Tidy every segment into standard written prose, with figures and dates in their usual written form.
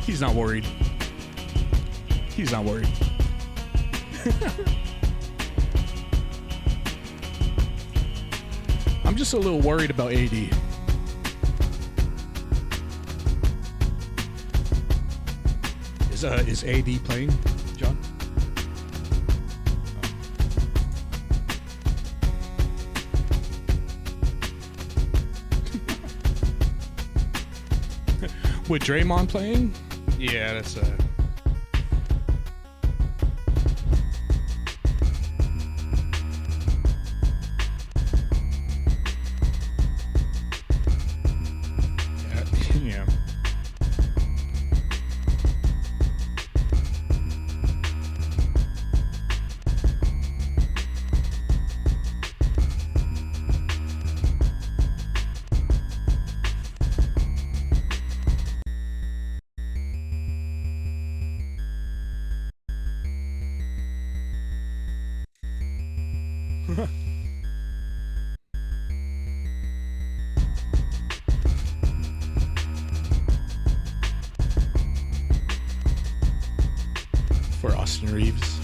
He's not worried. He's not worried. I'm just a little worried about AD. Is AD playing, John? With Draymond playing? Yeah, that's yeah. For Austin Reeves.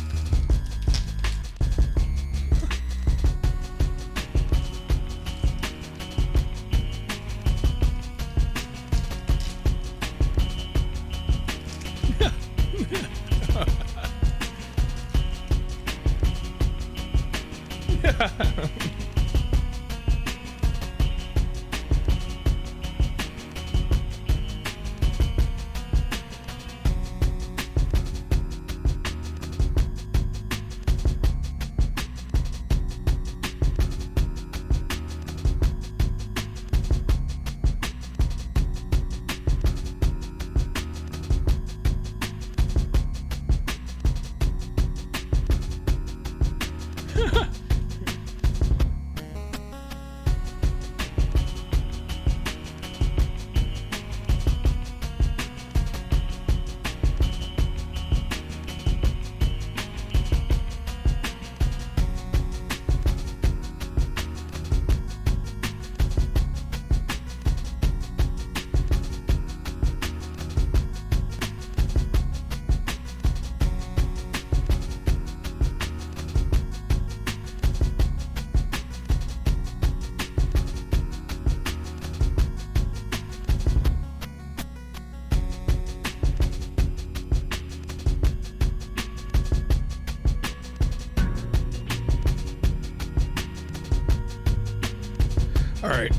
All right.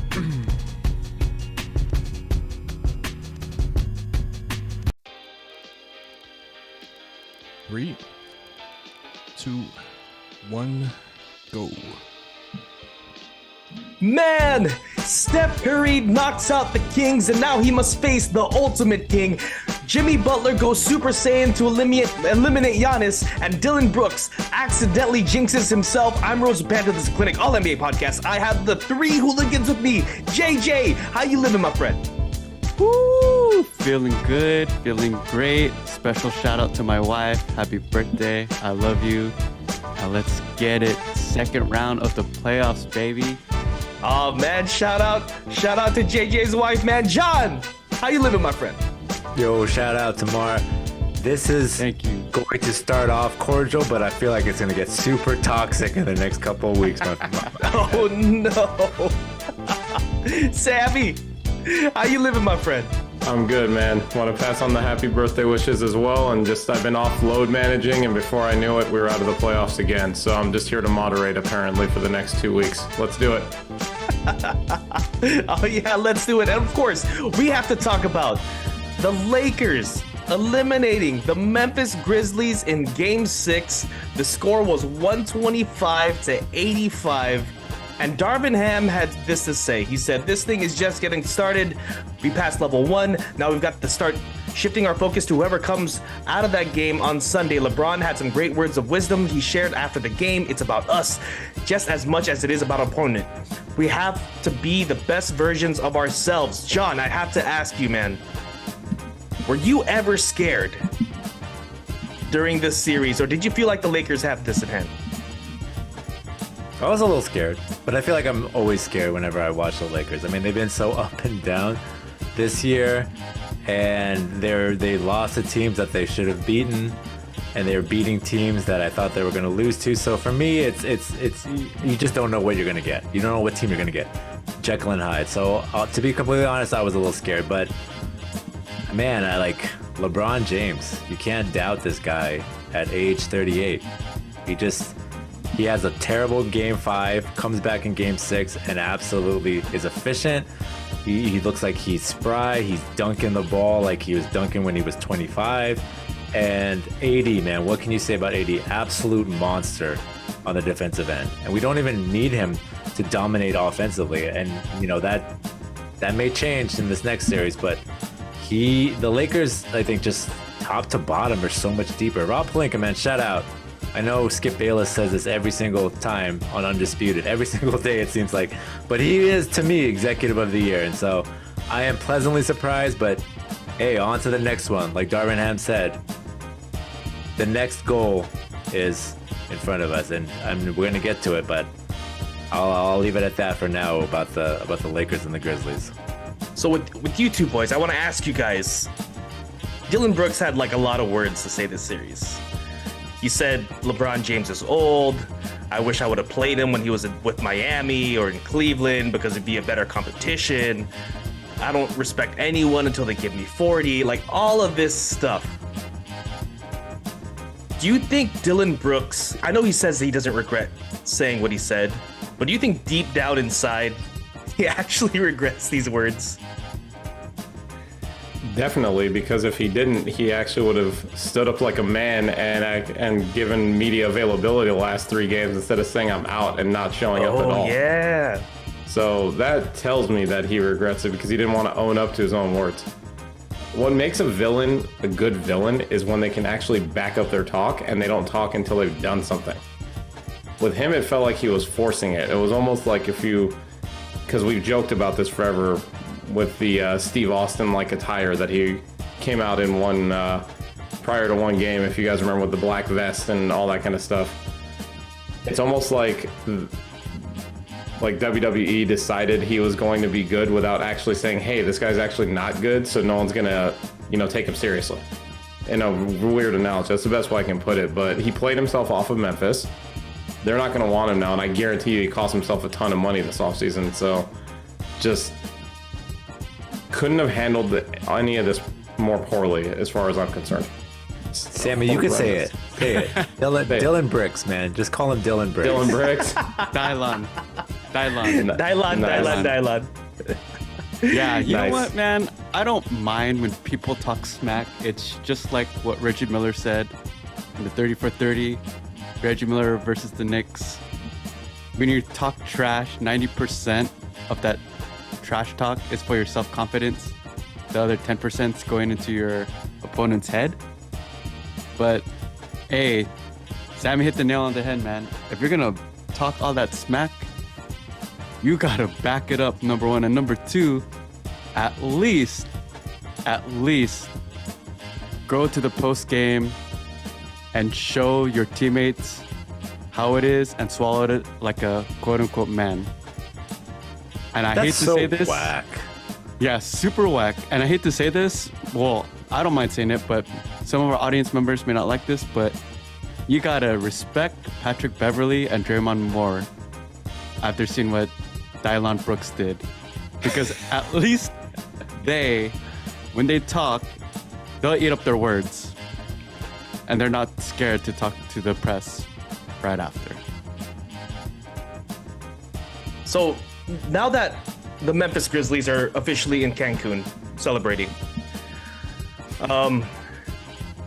Three, 2, 1, go. Man, Steph Curry knocks out the Kings, and now he must face the ultimate king. Jimmy Butler goes Super Saiyan to eliminate Giannis, and Dillion Brooks accidentally jinxes himself. I'm Rose Band of this Clinic All NBA podcast. I have the 3 hooligans with me. JJ, how you living, my friend? Woo! Feeling good, feeling great. Special shout out to my wife. Happy birthday. I love you. Now let's get it. Second round of the playoffs, baby. Oh man, shout out to JJ's wife, man. John, how you living, my friend? Yo, shout out to Mar. This is Thank you. going to start off cordial, but I feel like it's going to get super toxic in the next couple of weeks. Oh no. Sammy, how you living, my friend? I'm good, man. Want to pass on the happy birthday wishes as well, and I've been off load managing, and before I knew it, we were out of the playoffs again. So I'm just here to moderate, apparently, for the next 2 weeks. Let's do it. Oh yeah, let's do it. And of course, we have to talk about the Lakers eliminating the Memphis Grizzlies in Game 6. The score was 125-85. And Darvin Ham had this to say. He said, "This thing is just getting started. We passed level 1. Now we've got to start shifting our focus to whoever comes out of that game on Sunday." LeBron had some great words of wisdom he shared after the game. It's about us just as much as it is about opponent. We have to be the best versions of ourselves. John, I have to ask you, man, were you ever scared during this series, or did you feel like the Lakers have this in hand? I was a little scared, but I feel like I'm always scared whenever I watch the Lakers. I mean, they've been so up and down this year, and they lost to teams that they should have beaten, and they're beating teams that I thought they were going to lose to. So for me, it's you just don't know what you're going to get. You don't know what team you're going to get. Jekyll and Hyde. So to be completely honest, I was a little scared, but man, I like LeBron James. You can't doubt this guy at age 38. He has a terrible game 5, comes back in game 6, and absolutely is efficient. He looks like he's spry. He's dunking the ball like he was dunking when he was 25. And AD, man, what can you say about AD? Absolute monster on the defensive end. And we don't even need him to dominate offensively. And, you know, that may change in this next series, but the Lakers, I think, just top to bottom are so much deeper. Rob Pelinka, man, shout out. I know Skip Bayless says this every single time on Undisputed, every single day it seems like, but he is, to me, Executive of the Year. And so I am pleasantly surprised, but hey, on to the next one. Like Darvin Ham said, the next goal is in front of us, and we're going to get to it, but I'll leave it at that for now about the Lakers and the Grizzlies. So with you two boys, I want to ask you guys, Dillion Brooks had like a lot of words to say this series. He said LeBron James is old. I wish I would have played him when he was with Miami or in Cleveland because it'd be a better competition. I don't respect anyone until they give me 40. Like all of this stuff. Do you think Dillion Brooks, I know he says that he doesn't regret saying what he said, but do you think deep down inside he actually regrets these words? Definitely, because if he didn't, he actually would have stood up like a man and given media availability the last 3 games instead of saying I'm out and not showing up at all. Oh, yeah. So that tells me that he regrets it because he didn't want to own up to his own words. What makes a villain a good villain is when they can actually back up their talk and they don't talk until they've done something. With him, it felt like he was forcing it. It was almost like because we've joked about this forever with the Steve Austin like attire that he came out in one prior to one game, if you guys remember, with the black vest and all that kind of stuff. It's almost like WWE decided he was going to be good without actually saying, hey, this guy's actually not good, so no one's gonna take him seriously. In a weird analogy, that's the best way I can put it, but he played himself off of Memphis. They're not gonna want him now, and I guarantee you he cost himself a ton of money this offseason, so just couldn't have handled any of this more poorly as far as I'm concerned. Sammy, you could say it. Say it. Dillion Brooks, man. Just call him Dillion Brooks. Dillion Brooks. Dylan. Yeah, you know what, man? I don't mind when people talk smack. It's just like what Reggie Miller said in the 30 for 30. Reggie Miller versus the Knicks. When you talk trash, 90% of that trash talk is for your self-confidence. The other 10% is going into your opponent's head. But hey, Sammy hit the nail on the head, man. If you're gonna talk all that smack, you gotta back it up, number one. And number two, at least go to the post game and show your teammates how it is and swallow it like a quote unquote man. And I hate to say this. Whack. Yeah, super whack. And I hate to say this. Well, I don't mind saying it, but some of our audience members may not like this, but you gotta respect Patrick Beverley and Draymond Moore after seeing what Dillion Brooks did. Because at least when they talk, they'll eat up their words. And they're not scared to talk to the press right after. So now that the Memphis Grizzlies are officially in Cancun celebrating,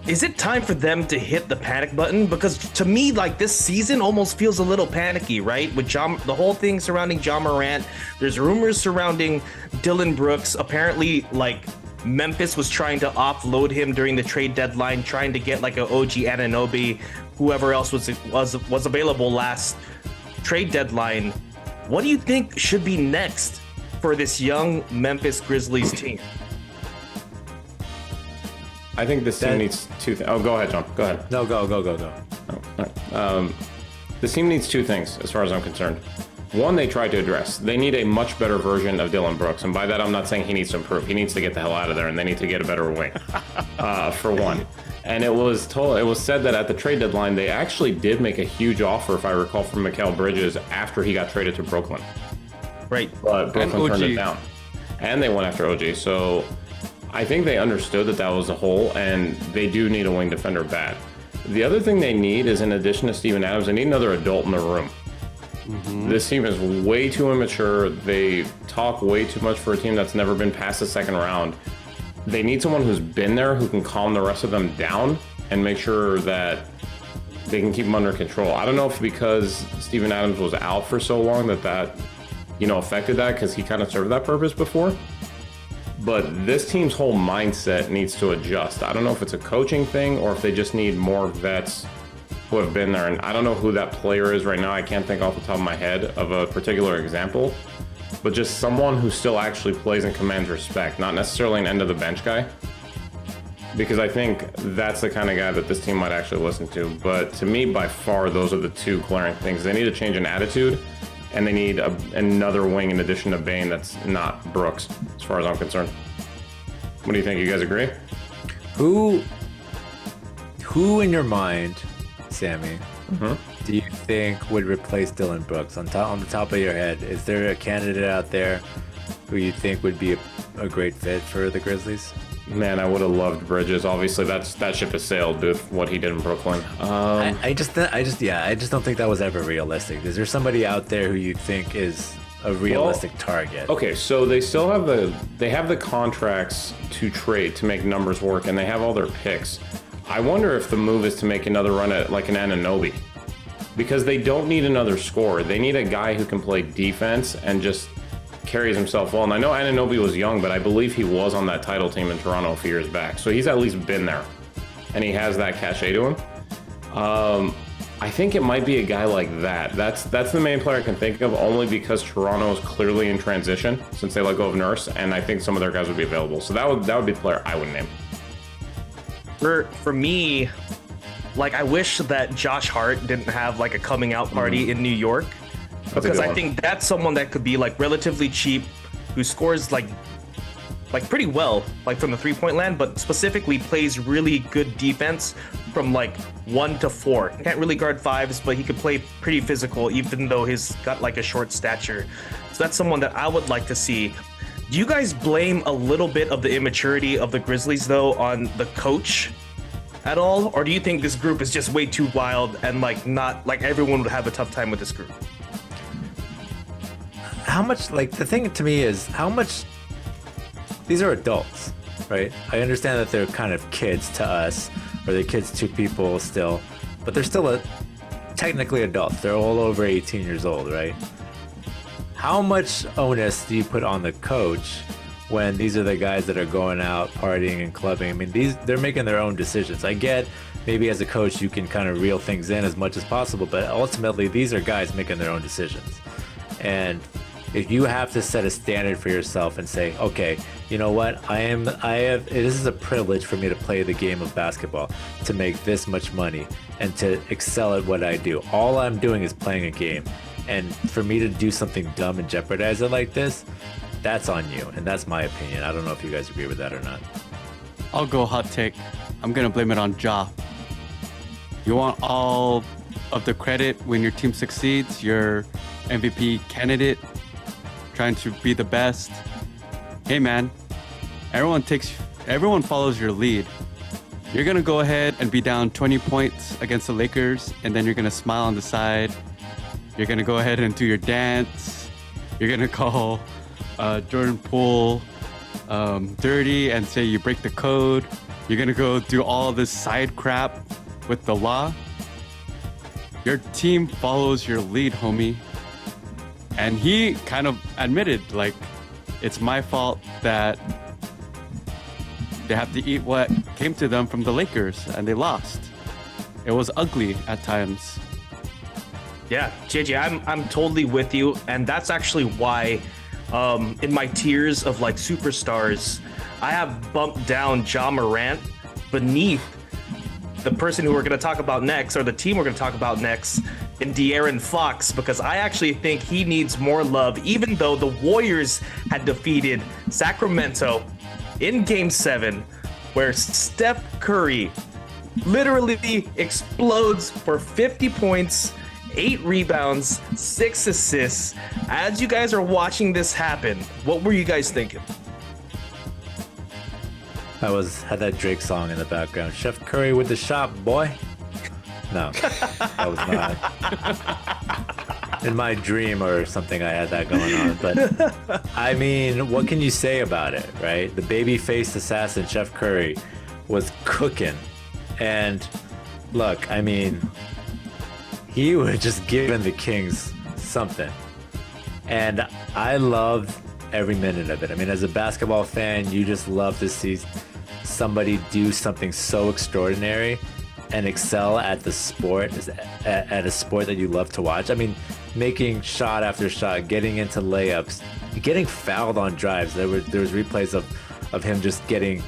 is it time for them to hit the panic button? Because to me, like, this season almost feels a little panicky, right? With the whole thing surrounding Ja Morant, there's rumors surrounding Dillion Brooks. Apparently, like, Memphis was trying to offload him during the trade deadline, trying to get like a OG Anunoby, whoever else was available last trade deadline. What do you think should be next for this young Memphis Grizzlies team? I think this team needs two things. Oh, go ahead, John. Go ahead. No, go. Oh, all right. This team needs two things, as far as I'm concerned. One, they tried to address. They need a much better version of Dillion Brooks, and by that I'm not saying he needs to improve. He needs to get the hell out of there, and they need to get a better wing, for one. And it was said that at the trade deadline they actually did make a huge offer, if I recall, from Mikal Bridges after he got traded to Brooklyn. Right. But Brooklyn turned it down, and they went after OG. So I think they understood that was a hole, and they do need a wing defender bad. The other thing they need is, in addition to Steven Adams, they need another adult in the room. This team is way too immature. They talk way too much for a team that's never been past the second round. They need someone who's been there, who can calm the rest of them down and make sure that they can keep them under control. I don't know if because Steven Adams was out for so long that affected that, because he kind of served that purpose before. But this team's whole mindset needs to adjust. I don't know if it's a coaching thing or if they just need more vets who have been there. And I don't know who that player is right now. I can't think off the top of my head of a particular example, but just someone who still actually plays and commands respect, not necessarily an end of the bench guy. Because I think that's the kind of guy that this team might actually listen to. But to me, by far, those are the two glaring things. They need to change an attitude, and they need another wing in addition to Bane that's not Brooks, as far as I'm concerned. What do you think? You guys agree? Who in your mind, Sammy, do you think would replace Dillion Brooks on the top of your head? Is there a candidate out there who you think would be a great fit for the Grizzlies? Man, I would have loved Bridges. Obviously, that ship has sailed with what he did in Brooklyn. I just don't think that was ever realistic. Is there somebody out there who you think is a realistic target? Okay, so they still have the contracts to trade to make numbers work, and they have all their picks. I wonder if the move is to make another run at like an Anunoby, because they don't need another scorer. They need a guy who can play defense and just carries himself well. And I know Anunoby was young, but I believe he was on that title team in Toronto a few years back. So he's at least been there, and he has that cachet to him. I think it might be a guy like that. That's the main player I can think of, only because Toronto is clearly in transition since they let go of Nurse, and I think some of their guys would be available. So that would be the player I would name. For me, like, I wish that Josh Hart didn't have like a coming out party in New York, because I think that's someone that could be like relatively cheap, who scores like pretty well, like from the 3-point land, but specifically plays really good defense from like 1 to 4. He can't really guard fives, but he could play pretty physical, even though he's got like a short stature. So that's someone that I would like to see. Do you guys blame a little bit of the immaturity of the Grizzlies though on the coach at all, or do you think this group is just way too wild and like not like everyone would have a tough time with this group? How much, like, the thing to me is how much these are adults, right? I understand that they're kind of kids to us, or they're kids to people still, but they're still technically adults. They're all over 18 years old, right? How much onus do you put on the coach when these are the guys that are going out partying and clubbing? I mean, they're making their own decisions. I get maybe as a coach you can kind of reel things in as much as possible, but ultimately these are guys making their own decisions. And if you have to set a standard for yourself and say, okay, you know what, this is a privilege for me to play the game of basketball, to make this much money and to excel at what I do. All I'm doing is playing a game. And for me to do something dumb and jeopardize it like this, that's on you. And that's my opinion. I don't know if you guys agree with that or not. I'll go hot take. I'm going to blame it on Ja. You want all of the credit when your team succeeds, your MVP candidate, trying to be the best. Hey man, everyone follows your lead. You're going to go ahead and be down 20 points against the Lakers, and then you're going to smile on the side. You're going to go ahead and do your dance. You're going to call Jordan Poole dirty and say you break the code. You're going to go do all this side crap with the law. Your team follows your lead, homie. And he kind of admitted, like, it's my fault that they have to eat what came to them from the Lakers, and they lost. It was ugly at times. Yeah, JJ, I'm totally with you, and that's actually why in my tiers of like superstars, I have bumped down Ja Morant beneath the person who we're going to talk about next, or the team we're going to talk about next, in De'Aaron Fox, because I actually think he needs more love, even though the Warriors had defeated Sacramento in Game 7, where Steph Curry literally explodes for 50 points, 8 rebounds, 6 assists. As you guys are watching this happen, what were you guys thinking? Had that Drake song in the background. Chef Curry with the shop, boy. No, that was not. In my dream or something, I had that going on. But I mean, what can you say about it, right? The baby-faced assassin, Chef Curry, was cooking. And look, I mean, he was just giving the Kings something. And I loved every minute of it. I mean, as a basketball fan, you just love to see somebody do something so extraordinary and excel at the sport, at a sport that you love to watch. I mean, making shot after shot, getting into layups, getting fouled on drives. There was replays of him just getting,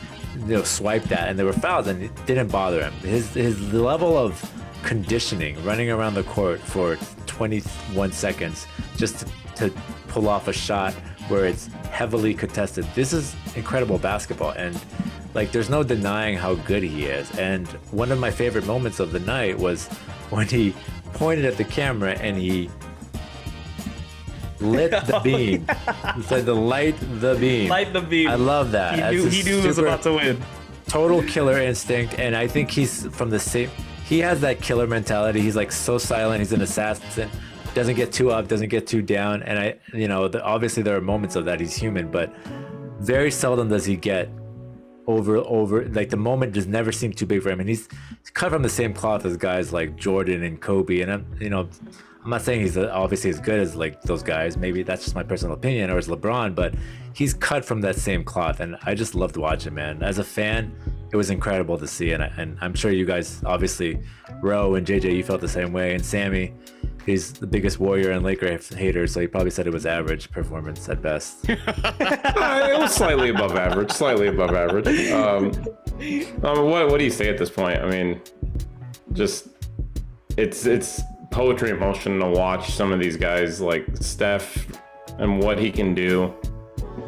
swiped at, and there were fouls, and it didn't bother him. His level of conditioning, running around the court for 21 seconds just to pull off a shot where it's heavily contested. This is incredible basketball, and there's no denying how good he is. And one of my favorite moments of the night was when he pointed at the camera and he lit the beam. He said to light the beam. Light the beam. I love that. He knew he was about to win. Total killer instinct, and I think he's from the same. He has that killer mentality. He's so silent. He's an assassin. Doesn't get too up. Doesn't get too down. And obviously there are moments of that. He's human, but very seldom does he get over. The moment just never seemed too big for him. And he's cut from the same cloth as guys like Jordan and Kobe. And I'm not saying he's obviously as good as those guys. Maybe that's just my personal opinion, or as LeBron, but he's cut from that same cloth. And I just loved watching, man. As a fan, it was incredible to see. And I'm sure you guys, obviously, Ro and JJ, you felt the same way. And Sammy, he's the biggest Warrior and Laker hater, so he probably said it was average performance at best. It was slightly above average. What do you say at this point? I mean, just it's poetry in motion to watch some of these guys like Steph and what he can do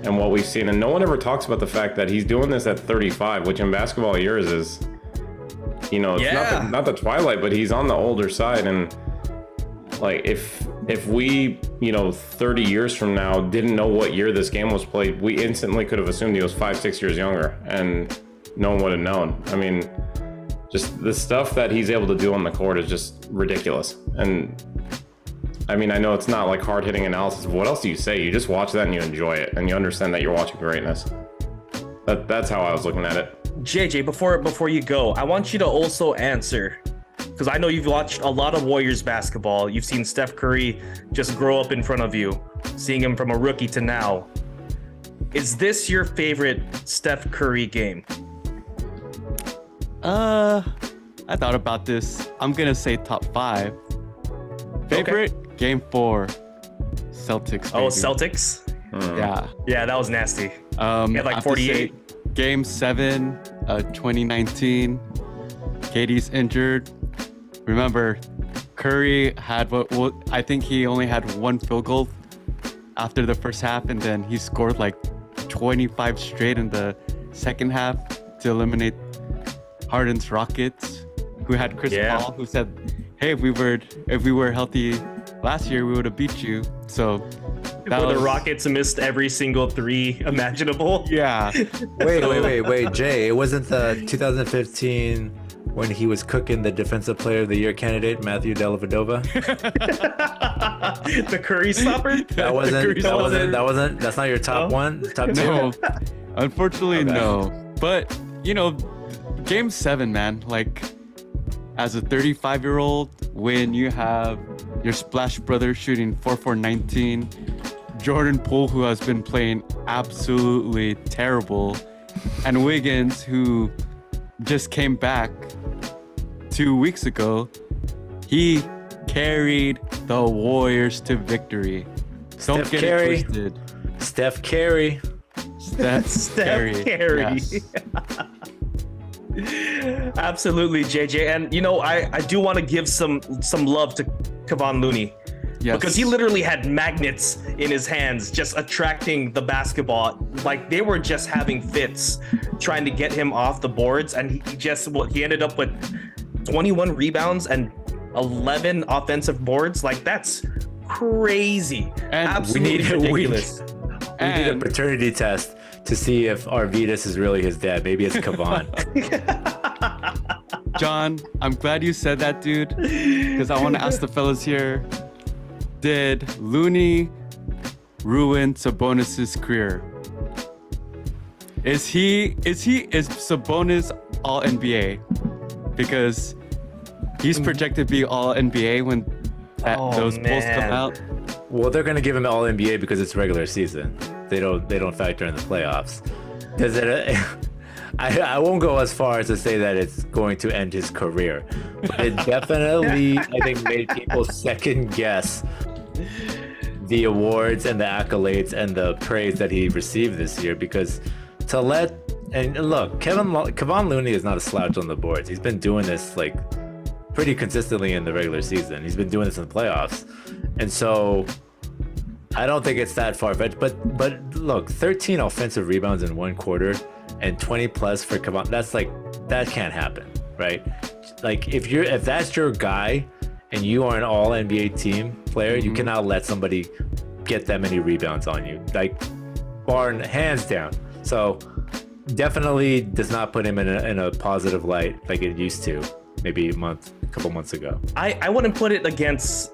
and what we've seen. And no one ever talks about the fact that he's doing this at 35, which in basketball years is, it's not the twilight, but he's on the older side. And if we 30 years from now didn't know what year this game was played, we instantly could have assumed he was 5-6 years younger, and no one would have known. I mean, just the stuff that he's able to do on the court is just ridiculous. And I mean, I know it's not hard-hitting analysis. What else do you say? You just watch that and you enjoy it, and you understand that you're watching greatness. That's how I was looking at it. JJ, before you go, I want you to also answer, because I know you've watched a lot of Warriors basketball. You've seen Steph Curry just grow up in front of you, seeing him from a rookie to now. Is this your favorite Steph Curry game? I thought about this. I'm gonna say top 5. Favorite? Okay. Game 4. Celtics. Baby. Oh, Celtics? Yeah. Yeah, that was nasty. He had 48. Game 7, 2019. KD's injured. Remember, Curry had I think he only had 1 field goal after the first half, and then he scored 25 straight in the second half to eliminate Harden's Rockets, who had Chris Paul, who said, "Hey, if we were healthy last year, we would have beat you." So the Rockets missed every single 3 imaginable. Yeah. Wait, Jay, it wasn't the 2015 when he was cooking the Defensive Player of the Year candidate, Matthew Dellavedova? The Curry stopper? That's not your top one? Top 2? No, unfortunately, no. But, Game 7, man, as a 35-year-old, when you have your Splash brother shooting 4-for-19, Jordan Poole, who has been playing absolutely terrible, and Wiggins, who just came back 2 weeks ago, he carried the Warriors to victory. Don't get it twisted. Steph Curry. Steph Curry. Yes. Absolutely, JJ. And I do want to give some love to Kevon Looney. Yes. Because he literally had magnets in his hands just attracting the basketball. Like they were just having fits trying to get him off the boards. And he ended up with 21 rebounds and 11 offensive boards. Like that's crazy. And absolutely ridiculous. We need a paternity test to see if Arvidas is really his dad. Maybe it's Kevon. John, I'm glad you said that, dude, because I want to ask the fellas here. Did Looney ruin Sabonis's career? Is Sabonis all NBA? Because he's projected to be all NBA when those polls come out. Well, they're gonna give him all NBA because it's regular season. They don't factor in the playoffs. Does it? I won't go as far as to say that it's going to end his career, but it definitely I think made people second guess the awards and the accolades and the praise that he received this year. Because Kevon Looney is not a slouch on the boards. He's been doing this like pretty consistently in the regular season. He's been doing this in the playoffs, and so I don't think it's that far-fetched. But look, 13 offensive rebounds in one quarter and 20 plus for Kevon. That can't happen, right? Like if that's your guy and you are an all NBA team player, you cannot let somebody get that many rebounds on you, like hands down. So definitely does not put him in a positive light like it used to maybe a couple months ago. I wouldn't put it against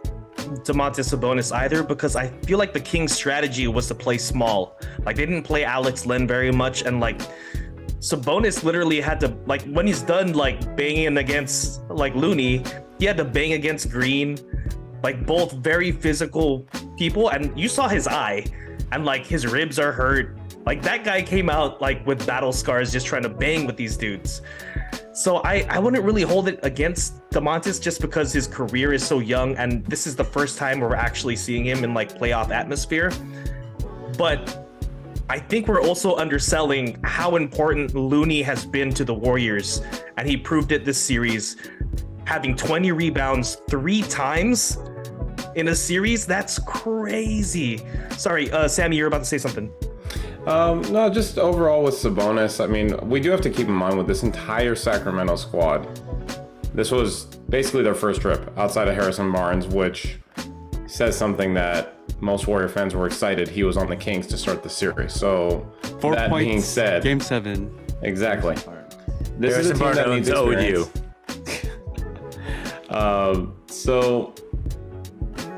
Domantas Sabonis either, because I feel like the Kings' strategy was to play small. Like they didn't play Alex Len very much, and like Sabonis literally had to, like when he's done like banging against like Looney, he had to bang against Green, like both very physical people, and you saw his eye and like his ribs are hurt. Like that guy came out like with battle scars just trying to bang with these dudes. So I wouldn't really hold it against Domantas just because his career is so young, and this is the first time we're actually seeing him in like playoff atmosphere. But I think we're also underselling how important Looney has been to the Warriors, and he proved it this series, having 20 rebounds 3 times in a series. That's crazy. Sorry, Sammy, you're about to say something. No, just overall with Sabonis, I mean, we do have to keep in mind with this entire Sacramento squad, this was basically their first trip outside of Harrison Barnes, which says something that most Warrior fans were excited he was on the Kings to start the series. So 4 that points, being said, Game 7. Exactly. This Harrison is a team that needs experience. So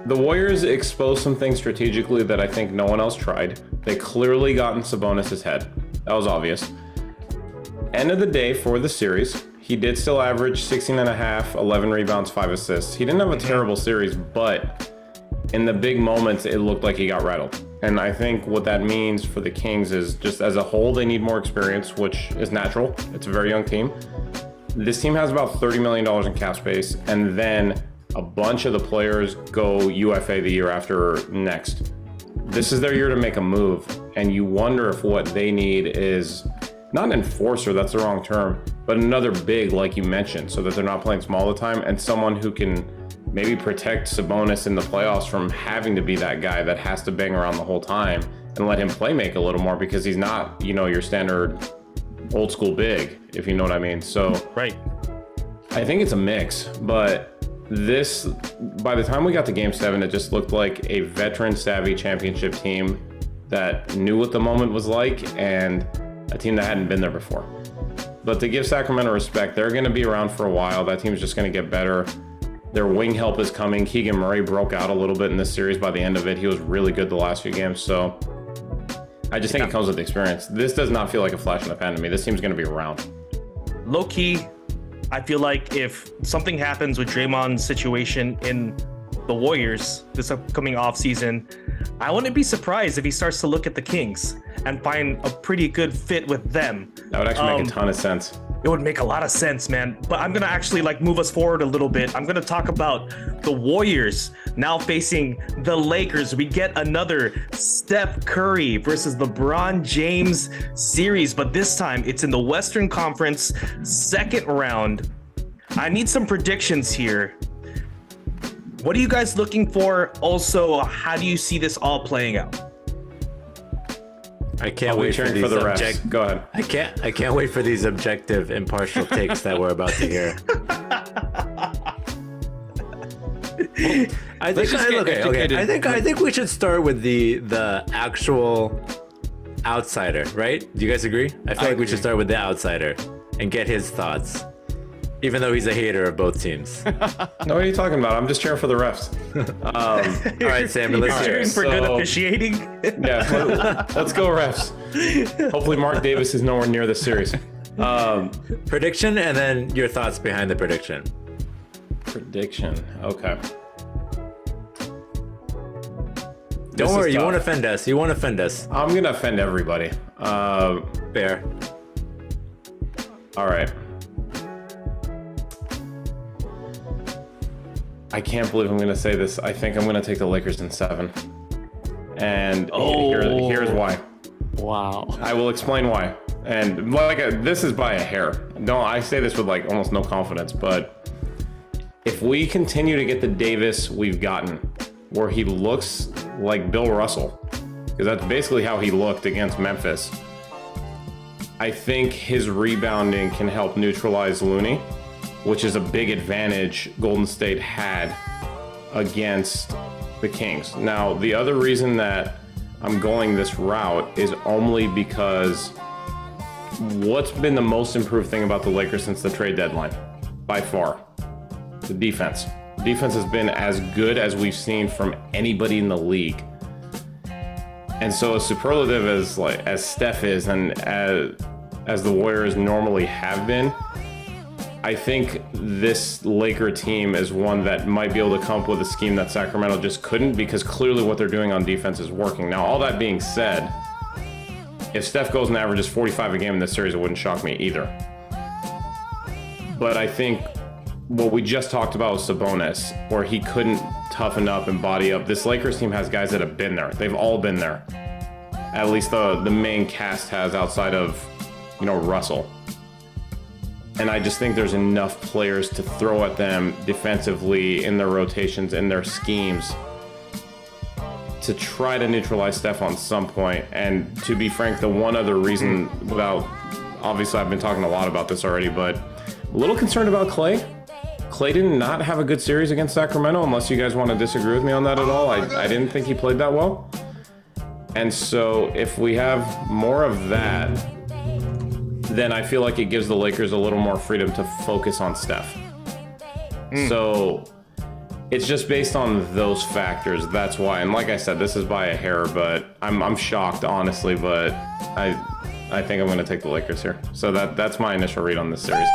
the Warriors exposed some things strategically that I think no one else tried. They clearly got in Sabonis' head. That was obvious. End of the day for the series, he did still average 16.5, 11 rebounds, 5 assists. He didn't have a terrible series, but in the big moments, it looked like he got rattled. And I think what that means for the Kings is just as a whole, they need more experience, which is natural. It's a very young team. This team has about $30 million in cap space, and then a bunch of the players go UFA the year after next. This is their year to make a move, and you wonder if what they need is not an enforcer, that's the wrong term, but another big, like you mentioned, so that they're not playing small all the time, and someone who can maybe protect Sabonis in the playoffs from having to be that guy that has to bang around the whole time, and let him play make a little more, because he's not, your standard old school big, if you know what I mean. So Right. I think it's a mix, but this, by the time we got to Game 7, it just looked like a veteran-savvy championship team that knew what the moment was like, and a team that hadn't been there before. But to give Sacramento respect, they're going to be around for a while. That team's just going to get better. Their wing help is coming. Keegan Murray broke out a little bit in this series by the end of it. He was really good the last few games, so I just think it comes with experience. This does not feel like a flash in the pan to me. This team's going to be around. Low-key, I feel like if something happens with Draymond's situation in the Warriors this upcoming offseason, I wouldn't be surprised if he starts to look at the Kings and find a pretty good fit with them. That would actually make a ton of sense. It would make a lot of sense, man. But I'm gonna actually move us forward a little bit. I'm gonna talk about the Warriors now facing the Lakers. We get another Steph Curry versus LeBron James series, but this time it's in the Western Conference second round. I need some predictions here. What are you guys looking for? Also, how do you see this all playing out? I can't I'll be wait for cheering these for the refs. Go ahead. I can't wait for these objective, impartial takes that we're about to hear. I think just get educated. I think we should start with the actual outsider, right? Do you guys agree? I feel like we should start with the outsider and get his thoughts, even though he's a hater of both teams. No, what are you talking about? I'm just cheering for the refs. All right, Sam, let's hear Cheering it. for good officiating. Yeah, let's go refs. Hopefully Mark Davis is nowhere near this series. Prediction and then your thoughts behind the prediction. Prediction. Okay. Don't worry, you tough. won't offend us. You won't offend us. I'm going to offend everybody. Fair. All right. I can't believe I'm going to say this. I think I'm going to take the Lakers in 7. And here's why. Wow. I will explain why. And this is by a hair. I say this with like almost no confidence, but if we continue to get the Davis we've gotten, where he looks like Bill Russell, because that's basically how he looked against Memphis, I think his rebounding can help neutralize Looney, which is a big advantage Golden State had against the Kings. Now, the other reason that I'm going this route is only because what's been the most improved thing about the Lakers since the trade deadline? By far, the defense. Defense has been as good as we've seen from anybody in the league. And so as superlative as Steph is and as the Warriors normally have been, I think this Laker team is one that might be able to come up with a scheme that Sacramento just couldn't, because clearly what they're doing on defense is working. Now, all that being said, if Steph goes and averages 45 a game in this series, it wouldn't shock me either. But I think what we just talked about with Sabonis, where he couldn't toughen up and body up, this Lakers team has guys that have been there. They've all been there. At least the main cast has, outside of, Russell. And I just think there's enough players to throw at them defensively in their rotations, in their schemes, to try to neutralize Steph on some point. And to be frank, the one other reason, obviously I've been talking a lot about this already, but a little concerned about Klay. Klay did not have a good series against Sacramento, unless you guys want to disagree with me on that at all. I didn't think he played that well. And so if we have more of that, then I feel like it gives the Lakers a little more freedom to focus on Steph. So it's just based on those factors. That's why. And like I said, this is by a hair, but I'm shocked, honestly. But I think I'm going to take the Lakers here. So that's my initial read on this series.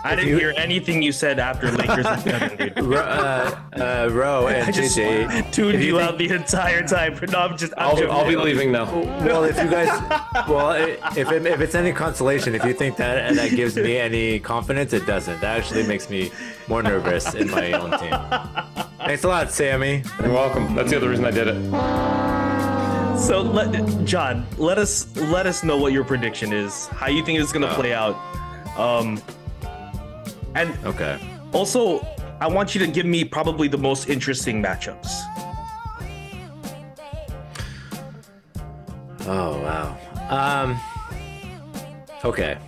I didn't hear anything you said after Lakers and 7, dude. Ro and I just JJ, tuned you out the entire time. No, I'll be leaving now. well, if you guys, if it's any consolation, if you think that gives me any confidence, it doesn't. That actually makes me more nervous in my own team. Thanks a lot, Sammy. You're welcome. That's the other reason I did it. So, John, let us know what your prediction is. How you think it's gonna play out. And Okay. also, I want you to give me probably the most interesting matchups. Oh wow. Okay.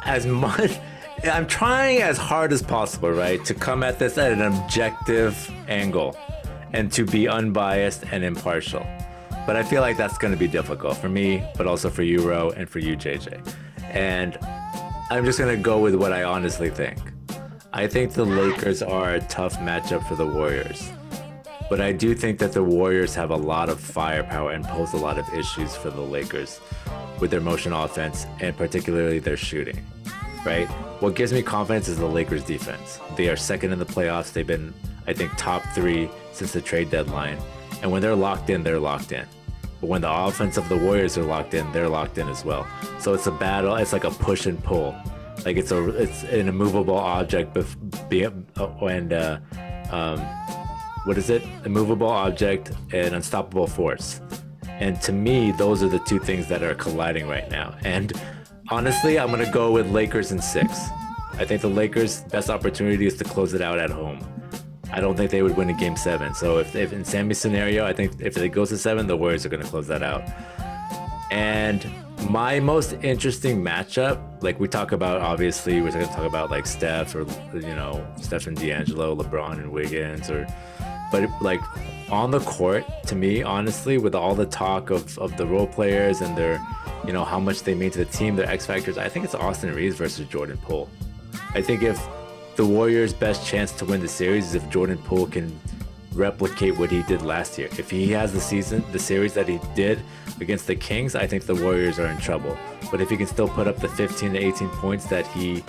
As much, I'm trying as hard as possible, right, to come at this at an objective angle, and to be unbiased and impartial. But I feel like that's going to be difficult for me, but also for you, Ro, and for you, JJ. And I'm just going to go with what I honestly think. I think the Lakers are a tough matchup for the Warriors. But I do think that the Warriors have a lot of firepower and pose a lot of issues for the Lakers with their motion offense and particularly their shooting, right? What gives me confidence is the Lakers defense. They are second in the playoffs. They've been, I think, top 3 since the trade deadline. And when they're locked in, they're locked in. But when the offense of the Warriors are locked in, they're locked in as well. So it's a battle. It's like a push and pull. Like it's an immovable object, what is it? Immovable object and unstoppable force. And to me, those are the two things that are colliding right now. And honestly, I'm gonna go with Lakers in 6. I think the Lakers' best opportunity is to close it out at home. I don't think they would win in Game 7. So if in Sammy's scenario, I think if it goes to 7, the Warriors are going to close that out. And my most interesting matchup, like we talk about, obviously, we're going to talk about like Steph or, Steph and D'Angelo, LeBron and Wiggins, but like on the court, to me, honestly, with all the talk of the role players and their, how much they mean to the team, their X factors, I think it's Austin Reeves versus Jordan Poole. I think if the Warriors' best chance to win the series is if Jordan Poole can replicate what he did last year. If he has the series that he did against the Kings, I think the Warriors are in trouble. But if he can still put up the 15 to 18 points that he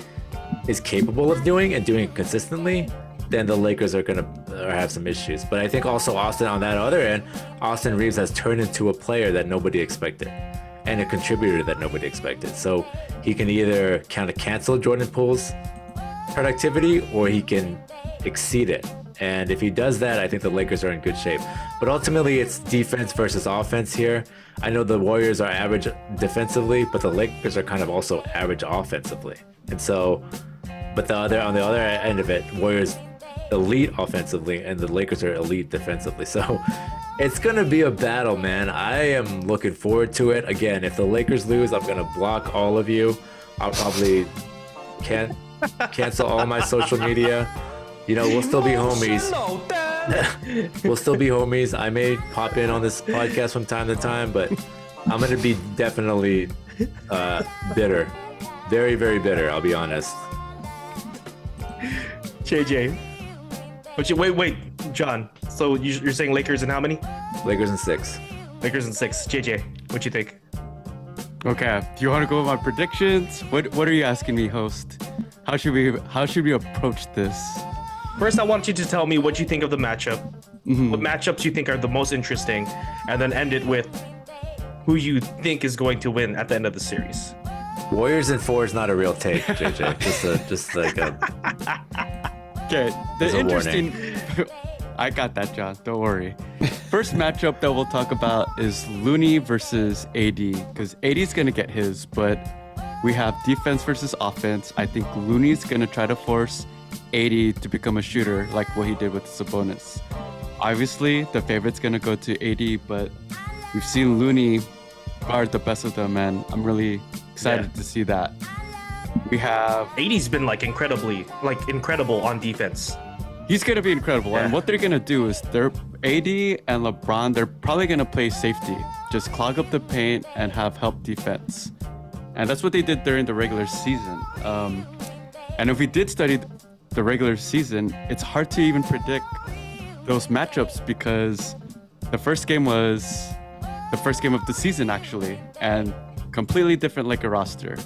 is capable of doing and doing it consistently, then the Lakers are going to have some issues. But I think also Austin, on that other end, Austin Reeves has turned into a player that nobody expected and a contributor that nobody expected. So he can either kind of cancel Jordan Poole's productivity or he can exceed it. And if he does that, I think the Lakers are in good shape. But ultimately, it's defense versus offense here. I know the Warriors are average defensively, but the Lakers are kind of also average offensively. And so, but on the other end of it, Warriors elite offensively and the Lakers are elite defensively. So it's going to be a battle, man. I am looking forward to it. Again, if the Lakers lose, I'm going to block all of you. I'll probably cancel all my social media. We'll still be homies. We'll still be homies. I may pop in on this podcast from time to time, but I'm going to be definitely bitter. Very, very bitter, I'll be honest. JJ. Wait, John. So you're saying Lakers and how many? Lakers in 6. Lakers in 6. JJ, what you think? Okay. Do you want to go with my predictions? What are you asking me, host? How should we approach this? First, I want you to tell me what you think of the matchup. What matchups you think are the most interesting, and then end it with who you think is going to win at the end of the series. Warriors in 4 is not a real take, JJ. just like a. Okay. The interesting. I got that, John. Don't worry. First matchup that we'll talk about is Looney versus AD, because AD's gonna get his, but we have defense versus offense. I think Looney's gonna try to force AD to become a shooter like what he did with Sabonis. Obviously, the favorite's gonna go to AD, but we've seen Looney guard the best of them, and I'm really excited to see that. We have AD's been incredible on defense. He's gonna be incredible, and what they're gonna do is they're AD and LeBron. They're probably gonna play safety, just clog up the paint and have help defense, and that's what they did during the regular season. And if we did study the regular season, it's hard to even predict those matchups because the first game was the first game of the season actually, and completely different Laker roster.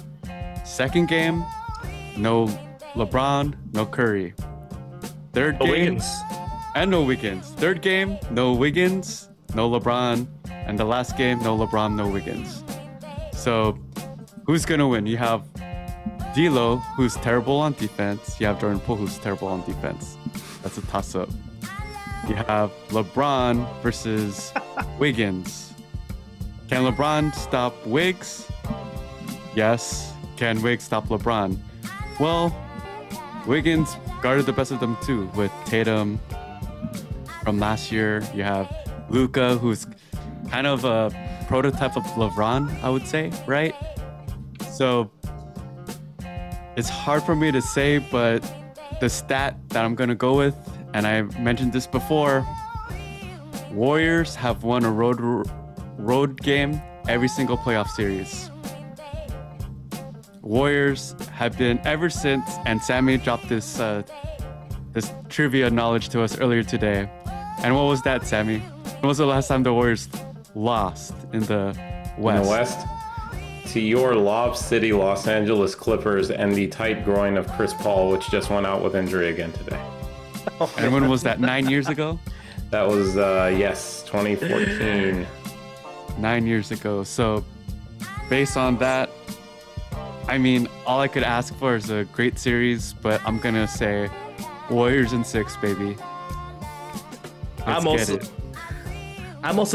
Second game, no LeBron, no Curry. Third game, Wiggins. And no Wiggins. Third game, no Wiggins, no LeBron, and the last game, no LeBron, no Wiggins. So, who's gonna win? You have D'Lo, who's terrible on defense. You have Jordan Poole, who's terrible on defense. That's a toss-up. You have LeBron versus Wiggins. Can LeBron stop Wiggs? Yes. Can Wiggs stop LeBron? Well, Wiggins guarded the best of them too, with Tatum from last year. You have Luka, who's kind of a prototype of LeBron, I would say, right? So it's hard for me to say, but the stat that I'm gonna go with, and I mentioned this before, Warriors have won a road game every single playoff series. Warriors have been ever since, and Sammy dropped this trivia knowledge to us earlier today. And what was that, Sammy? When was the last time the Warriors lost in the West? In the West? To your Lob City Los Angeles Clippers and the tight groin of Chris Paul, which just went out with injury again today. And when was that? 9 years ago? That was, 2014. 9 years ago. So based on that, I mean, all I could ask for is a great series, but I'm going to say Warriors in 6, baby. I'm also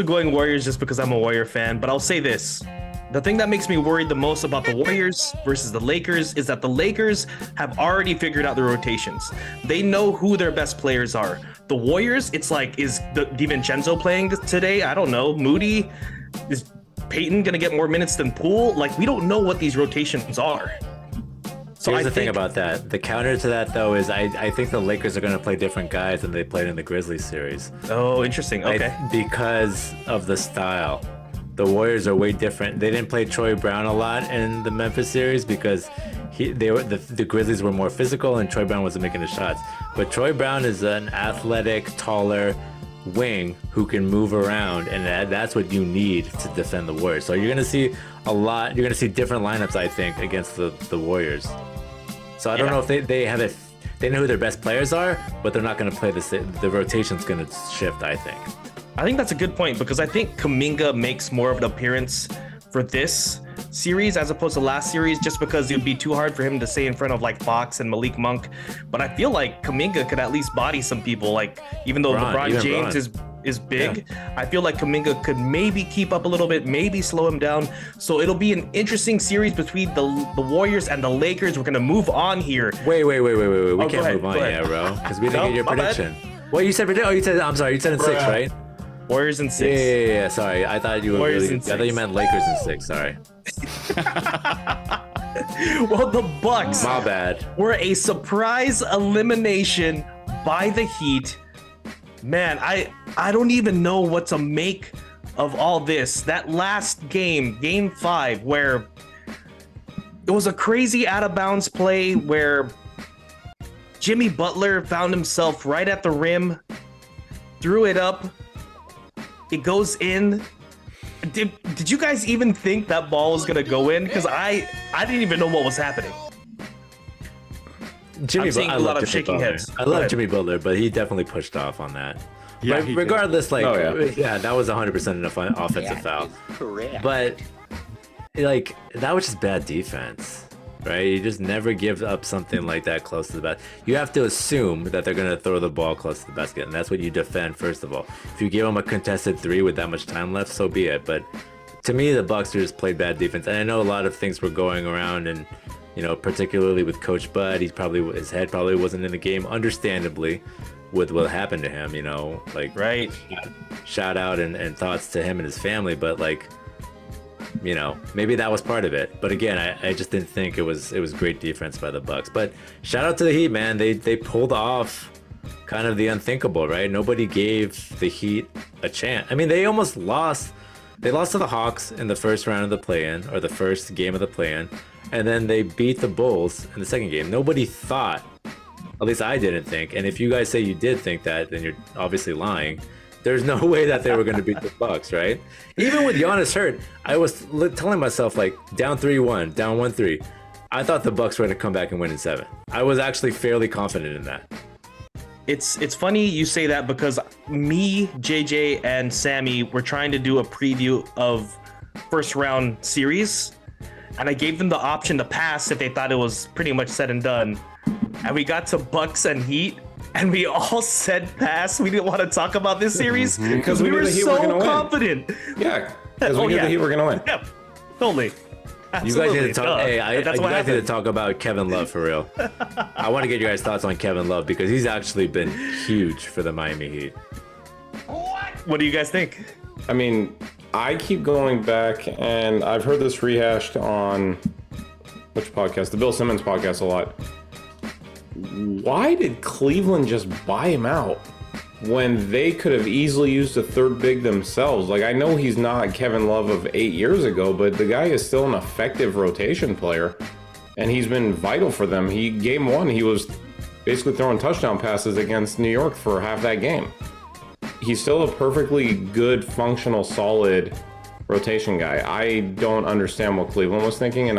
going Warriors just because I'm a Warrior fan, but I'll say this. The thing that makes me worried the most about the Warriors versus the Lakers is that the Lakers have already figured out the rotations. They know who their best players are. The Warriors, it's like, is DiVincenzo playing today? I don't know. Moody? Is Peyton going to get more minutes than Poole? Like, we don't know what these rotations are. So Here's the thing about that. The counter to that, though, is I think the Lakers are going to play different guys than they played in the Grizzlies series. Oh, interesting. Okay. Because of the style. The Warriors are way different. They didn't play Troy Brown a lot in the Memphis series because the Grizzlies were more physical and Troy Brown wasn't making the shots. But Troy Brown is an athletic, taller wing who can move around, and that's what you need to defend the Warriors. So you're gonna see a lot. You're gonna see different lineups, I think, against the Warriors. So I don't know if they have it. They know who their best players are, but they're not gonna play the rotation's gonna shift, I think. I think that's a good point because I think Kuminga makes more of an appearance for this series as opposed to last series, just because it would be too hard for him to stay in front of like Fox and Malik Monk. But I feel like Kuminga could at least body some people. Like even though LeBron James is big, yeah. I feel like Kuminga could maybe keep up a little bit, maybe slow him down. So it'll be an interesting series between the Warriors and the Lakers. We're gonna move on here. Wait. We can't move on yet, bro, because we didn't get your prediction. Well, you said I'm sorry. You said in 6, right? Warriors in 6. Yeah. Sorry, I thought you were I thought you meant Lakers in 6. Sorry. Well, the Bucks. My bad. Were a surprise elimination by the Heat. Man, I don't even know what to make of all this. That last game, Game 5, where it was a crazy out of bounds play where Jimmy Butler found himself right at the rim, threw it up. It goes in. Did you guys even think that ball was gonna go in? Because I didn't even know what was happening. I'm seeing a lot of shaking heads. I love Jimmy Butler, but he definitely pushed off on that. Yeah, regardless, like, that was 100% an offensive foul. Correct. But like, that was just bad defense. Right? You just never give up something like that close to the basket. You have to assume that they're going to throw the ball close to the basket, and that's what you defend, first of all. If you give them a contested 3 with that much time left, so be it. But to me, the Bucks just played bad defense. And I know a lot of things were going around, and, you know, particularly with Coach Bud, his head probably wasn't in the game, understandably, with what happened to him, you know. Like, right. Shout out and thoughts to him and his family, but, like, you know, maybe that was part of it. But again, I just didn't think it was great defense by the Bucks. But shout out to the Heat, man. They pulled off kind of the unthinkable, right? Nobody gave the Heat a chance. I mean, they almost lost. They lost to the Hawks in the first round of the play-in, or the first game of the play-in, and then they beat the Bulls in the second game. Nobody thought, at least I didn't think, and if you guys say you did think that, then you're obviously lying. There's no way that they were going to beat the Bucks, right? Even with Giannis hurt, I was telling myself, like, down 3-1, down 1-3. I thought the Bucks were going to come back and win in 7. I was actually fairly confident in that. It's funny you say that because me, JJ, and Sammy were trying to do a preview of first round series, and I gave them the option to pass if they thought it was pretty much said and done. And we got to Bucks and Heat, and we all said pass. We didn't want to talk about this series because we were so confident. Yeah, because we knew the Heat were going to win. Yep, totally. Absolutely. You guys need to talk. Hey, you guys need to talk about Kevin Love for real. I want to get your guys' thoughts on Kevin Love because he's actually been huge for the Miami Heat. What do you guys think? I mean, I keep going back, and I've heard this rehashed on which podcast? The Bill Simmons podcast a lot. Why did Cleveland just buy him out when they could have easily used a third big themselves? Like, I know he's not Kevin Love of 8 years ago, but the guy is still an effective rotation player, and he's been vital for them. Game 1, he was basically throwing touchdown passes against New York for half that game. He's still a perfectly good, functional, solid rotation guy. I don't understand what Cleveland was thinking, and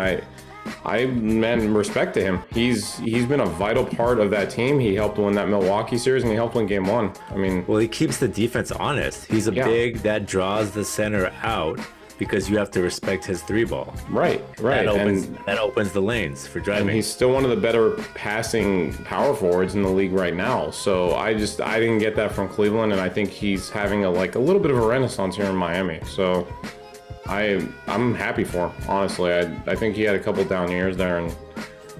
I meant respect to him. He's been a vital part of that team. He helped win that Milwaukee series, and he helped win Game 1. I mean, well, he keeps the defense honest. He's a big that draws the center out because you have to respect his 3-ball. Right. That opens the lanes for driving. And he's still one of the better passing power forwards in the league right now. So I didn't get that from Cleveland, and I think he's having a little bit of a renaissance here in Miami. So I'm happy for him, honestly. I think he had a couple down years there, and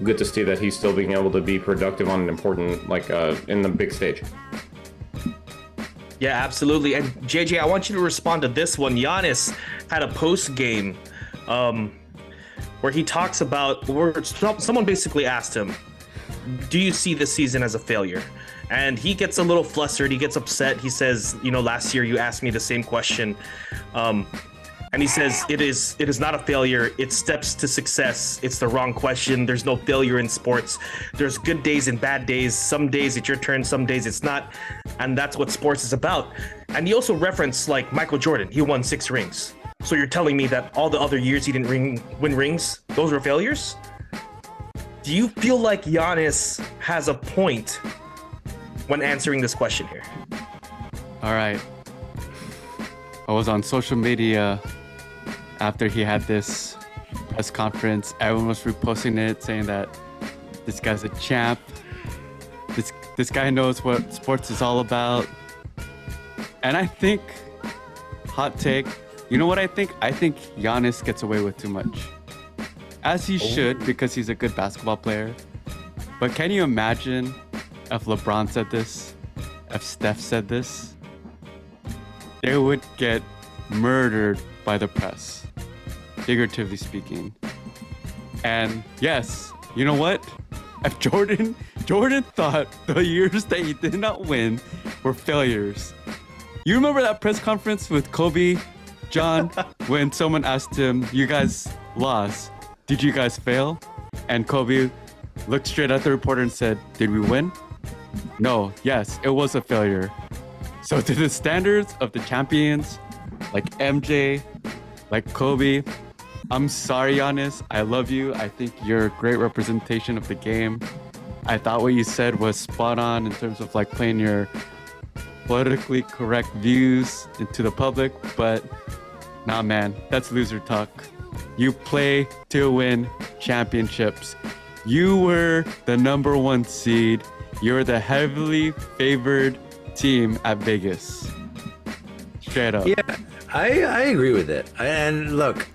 good to see that he's still being able to be productive on an important, in the big stage. Yeah, absolutely. And JJ, I want you to respond to this one. Giannis had a post game where he talks about, where someone basically asked him, do you see this season as a failure? And he gets a little flustered. He gets upset. He says, last year you asked me the same question. And he says, it is not a failure. It's steps to success. It's the wrong question. There's no failure in sports. There's good days and bad days. Some days it's your turn, some days it's not. And that's what sports is about. And he also referenced Michael Jordan. He won 6 rings. So you're telling me that all the other years he didn't win rings, those were failures? Do you feel like Giannis has a point when answering this question here? All right. I was on social media after he had this press conference. Everyone was reposting it, saying that this guy's a champ. This guy knows what sports is all about. And I think, hot take, you know what I think? I think Giannis gets away with too much. As he should, because he's a good basketball player. But can you imagine if LeBron said this? If Steph said this? They would get murdered by the press, figuratively speaking. And yes, you know what? If Jordan thought the years that he did not win were failures. You remember that press conference with Kobe, John, when someone asked him, you guys lost, did you guys fail? And Kobe looked straight at the reporter and said, did we win? No, yes, it was a failure. So to the standards of the champions, like MJ, like Kobe, I'm sorry, Giannis. I love you. I think you're a great representation of the game. I thought what you said was spot on in terms of playing your politically correct views into the public, but nah, man, that's loser talk. You play to win championships. You were the number 1 seed. You're the heavily favored team at Vegas. Straight up. Yeah, I agree with it. And look,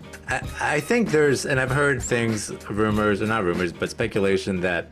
I think there's, and I've heard things, rumors, or not rumors, but speculation that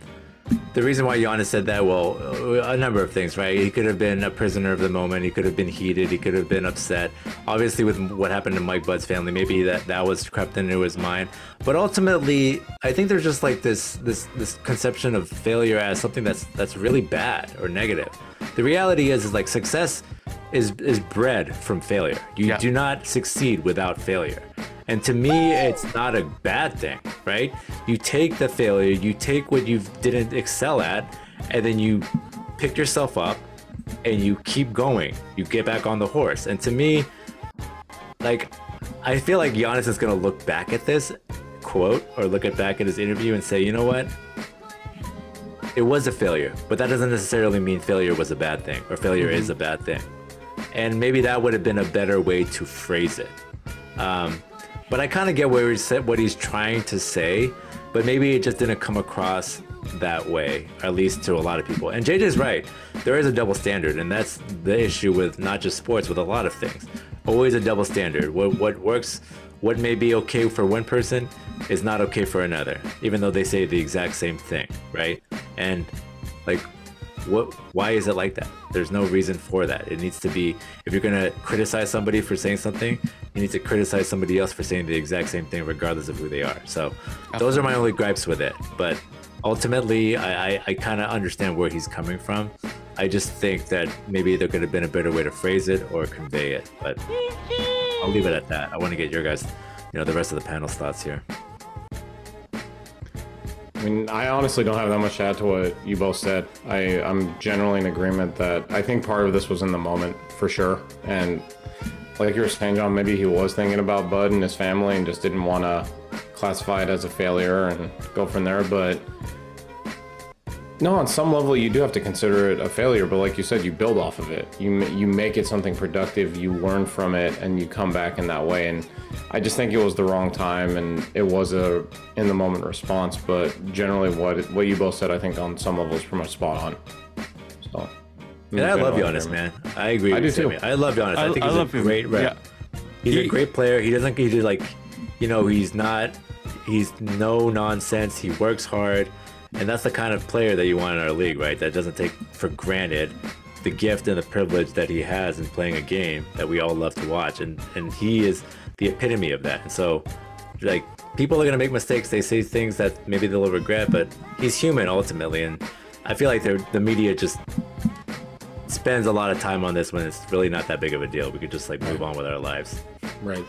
the reason why Giannis said that, well, a number of things, right? He could have been a prisoner of the moment. He could have been heated. He could have been upset. Obviously, with what happened to Mike Budd's family, maybe that was crept into his mind. But ultimately, I think there's just this conception of failure as something that's really bad or negative. The reality is success is bred from failure. You do not succeed without failure. And to me, it's not a bad thing, right? You take the failure, you take what you didn't excel at, and then you pick yourself up and you keep going. You get back on the horse. And to me, I feel like Giannis is going to look back at this quote or look back at his interview and say, you know what? It was a failure, but that doesn't necessarily mean failure was a bad thing or failure is a bad thing. And maybe that would have been a better way to phrase it. But I kind of get what he's trying to say, but maybe it just didn't come across that way, at least to a lot of people. And JJ's right. There is a double standard, and that's the issue with not just sports, with a lot of things. Always a double standard. What works, what may be okay for one person is not okay for another, even though they say the exact same thing, right? And why is it like that? There's no reason for that. It needs to be, if you're going to criticize somebody for saying something, you need to criticize somebody else for saying the exact same thing, regardless of who they are. So those are my only gripes with it. But ultimately, I kind of understand where he's coming from. I just think that maybe there could have been a better way to phrase it or convey it. But I'll leave it at that. I want to get your guys, the rest of the panel's thoughts here. I mean, I honestly don't have that much to add to what you both said. I'm generally in agreement that I think part of this was in the moment, for sure. And like you were saying, John, maybe he was thinking about Bud and his family and just didn't want to classify it as a failure and go from there. But no, on some level, you do have to consider it a failure. But like you said, you build off of it. You make it something productive. You learn from it, and you come back in that way. And I just think it was the wrong time, and it was a in the moment response. But generally, what you both said, I think on some level is pretty much spot on. So, and I love Giannis, man. I agree. I do too. I love Giannis. I think he's a great rep. He's a great player. He doesn't. He's like, he's not. He's no nonsense. He works hard, and that's the kind of player that you want in our league, right? That doesn't take for granted the gift and the privilege that he has in playing a game that we all love to watch, and he is the epitome of that. And so, like, people are gonna make mistakes. They say things that maybe they'll regret, but he's human ultimately, and I feel like the media just spends a lot of time on this when it's really not that big of a deal. We could just like move on with our lives. Right.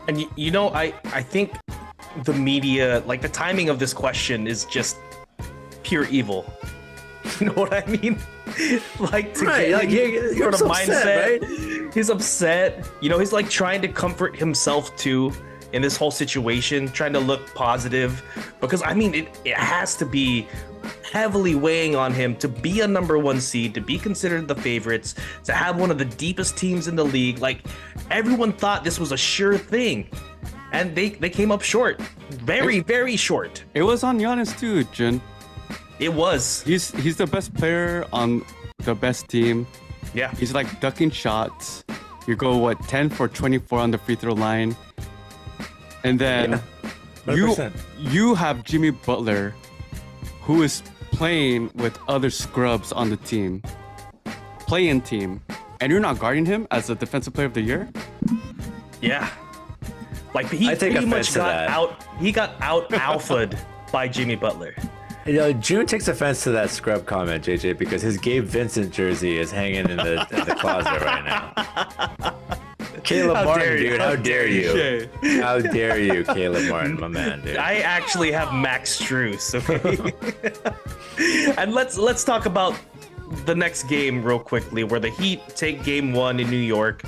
And I think the media, like the timing of this question is just pure evil. You know what I mean? Like to Right, get like, you're sort of so mindset. upset, right? He's upset. He's like trying to comfort himself too in this whole situation, trying to look positive. Because I mean, it has to be heavily weighing on him to be a number one seed, to be considered the favorites, to have one of the deepest teams in the league. Like, everyone thought this was a sure thing, and they came up short, very short. It was on Giannis too, Jin. It was. He's the best player on the best team. Yeah. He's like ducking shots. You go 10 for 24 on the free throw line, and then Yeah, 100%. you have Jimmy Butler, who is playing with other scrubs on the team, play-in team, and you're not guarding him as a defensive player of the year. Yeah. Like, he I take pretty offense much to got that. out. He got out alphaed by Jimmy Butler. June takes offense to that scrub comment, JJ, because his Gabe Vincent jersey is hanging in the closet right now. Caleb How Martin, dare you. dude, how dare you? How dare you, Caleb Martin, my man, dude. I actually have Max Strus, okay? And let's talk about the next game real quickly, where the Heat take game 1 in New York.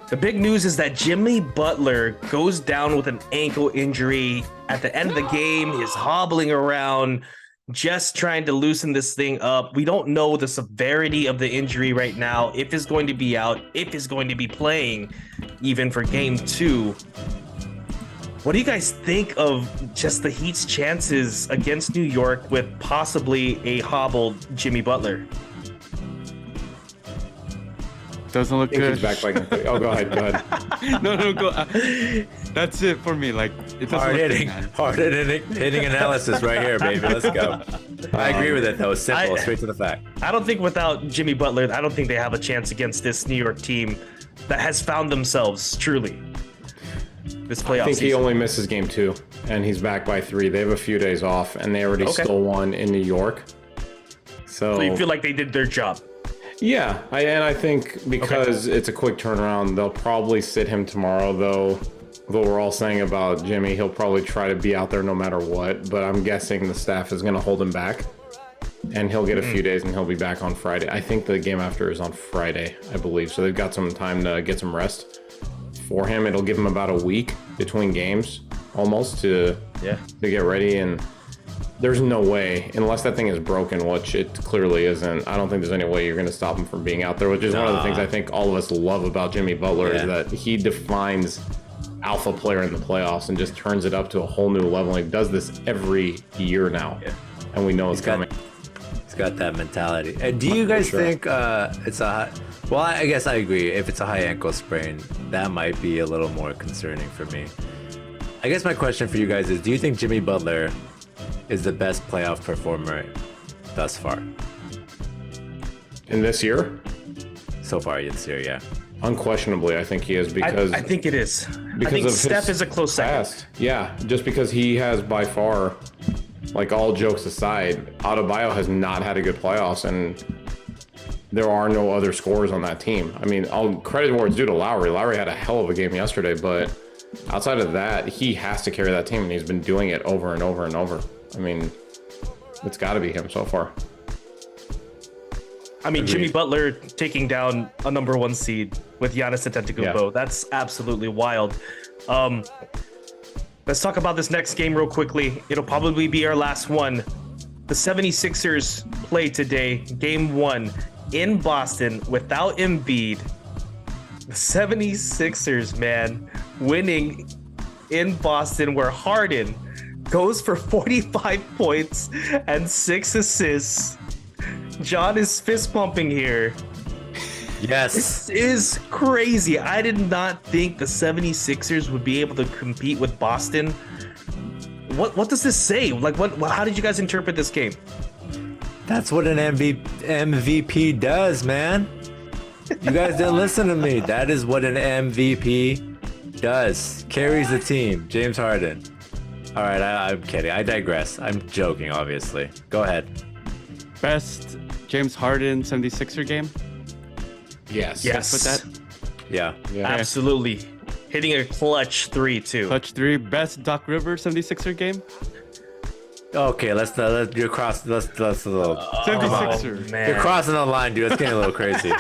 The big news is that Jimmy Butler goes down with an ankle injury at the end of the game. He's hobbling around, just trying to loosen this thing up. We don't know the severity of the injury right now, if he's going to be out, if he's going to be playing even for game 2. What do you guys think of just the Heat's chances against New York with possibly a hobbled Jimmy Butler? Doesn't look I think good. he's back by. Oh, go ahead. No, go. That's it for me. Like, it doesn't Hard look hitting, good, man. hitting analysis right here, baby. Let's go. I agree with it though. Simple, straight to the fact. I don't think without Jimmy Butler, I don't think they have a chance against this New York team that has found themselves truly this playoff I think he season. only misses game 2, and he's back by 3. They have a few days off, and they already stole one in New York. So you feel like they did their job? Yeah, I think because it's a quick turnaround, they'll probably sit him tomorrow, though. Though we're all saying about Jimmy, he'll probably try to be out there no matter what. But I'm guessing the staff is going to hold him back, and he'll get a few days, and he'll be back on Friday. I think the game after is on Friday, I believe. So they've got some time to get some rest for him. It'll give him about a week between games, almost to get ready. And there's no way, unless that thing is broken, which it clearly isn't, I don't think there's any way you're going to stop him from being out there, which is one of the things I think all of us love about Jimmy Butler is that he defines alpha player in the playoffs and just turns it up to a whole new level. And he does this every year now, and we know it's coming. He's got that mentality. And do you guys think it's a high... Well, I guess I agree. If it's a high ankle sprain, that might be a little more concerning for me. I guess my question for you guys is, do you think Jimmy Butler is the best playoff performer thus far? In this year? So far this year, yeah. Unquestionably, I think he is because I think it is. because I think of Steph his is a close second. past. Yeah, just because he has by far, like all jokes aside, Adebayo has not had a good playoffs, and there are no other scorers on that team. I mean, all credit where it's due to Lowry. Lowry had a hell of a game yesterday, but outside of that, he has to carry that team, and he's been doing it over and over and over. I mean, it's got to be him so far. I mean, Jimmy Butler taking down a number 1 seed with Giannis Antetokounmpo. That's absolutely wild. Let's talk about this next game real quickly. It'll probably be our last one. The 76ers play today, game 1 in Boston without Embiid. The 76ers, man, winning in Boston, where Harden goes for 45 points and 6 assists. John is fist pumping here. Yes. This is crazy. I did not think the 76ers would be able to compete with Boston. What does this say? Like, how did you guys interpret this game? That's what an MVP does, man. You guys didn't listen to me. That is what an MVP does. Carries the team. James Harden. All right, I'm kidding. I digress. I'm joking, obviously. Go ahead. Best James Harden 76er game? Yes. Yes. Put that. Yeah. Absolutely. Hitting a clutch 3 too. Clutch 3. Best Doc Rivers 76er game? Okay, let's you're crossing. Let's 76er. Man. You're crossing the line, dude. It's getting a little crazy.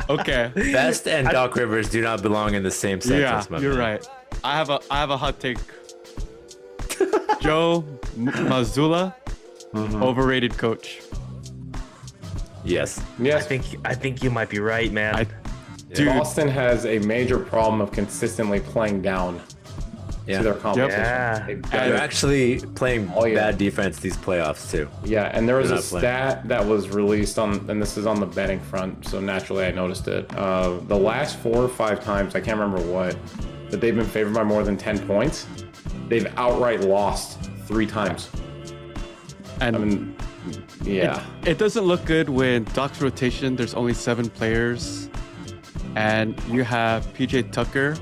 Okay. Best and Doc Rivers do not belong in the same Yeah, sentence, my you're man. right. I have a hot take. Joe Mazzulla, overrated coach. Yes. Yes. I think you might be right, man. Dude, Boston has a major problem of consistently playing down Yeah. to their competition. Yeah. They've got They're it. actually playing Oh, yeah. bad defense these playoffs too. Yeah, and there was They're a not playing. stat that was released on, and this is on the betting front, so naturally I noticed it. The last 4 or 5 times, I can't remember what, that they've been favored by more than 10 points, they've outright lost 3 times. and I mean, yeah. it doesn't look good when Doc's rotation, there's only 7 players, and you have PJ Tucker,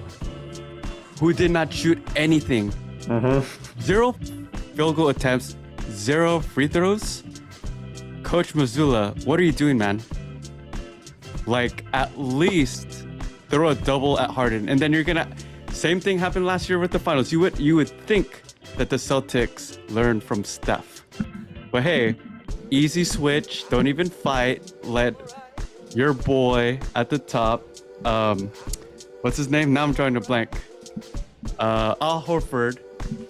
who did not shoot anything. 0 field goal attempts, 0 free throws. Coach Mazzulla, what are you doing, man? Like, at least throw a double at Harden, and then you're gonna. Same thing happened last year with the finals. You would think that the Celtics learned from Steph, but hey, easy switch. Don't even fight. Let your boy at the top. What's his name? Now I'm drawing a blank. Al Horford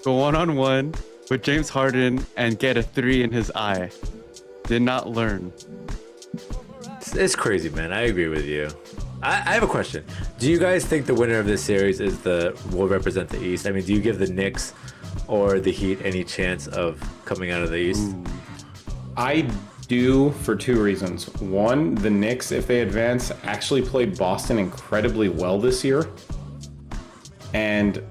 go 1-on-1 with James Harden and get a 3 in his eye. Did not learn. It's crazy, man. I agree with you. I have a question. Do you guys think the winner of this series will represent the East? I mean, do you give the Knicks or the Heat any chance of coming out of the East? I do for 2 reasons. One, the Knicks, if they advance, actually played Boston incredibly well this year. And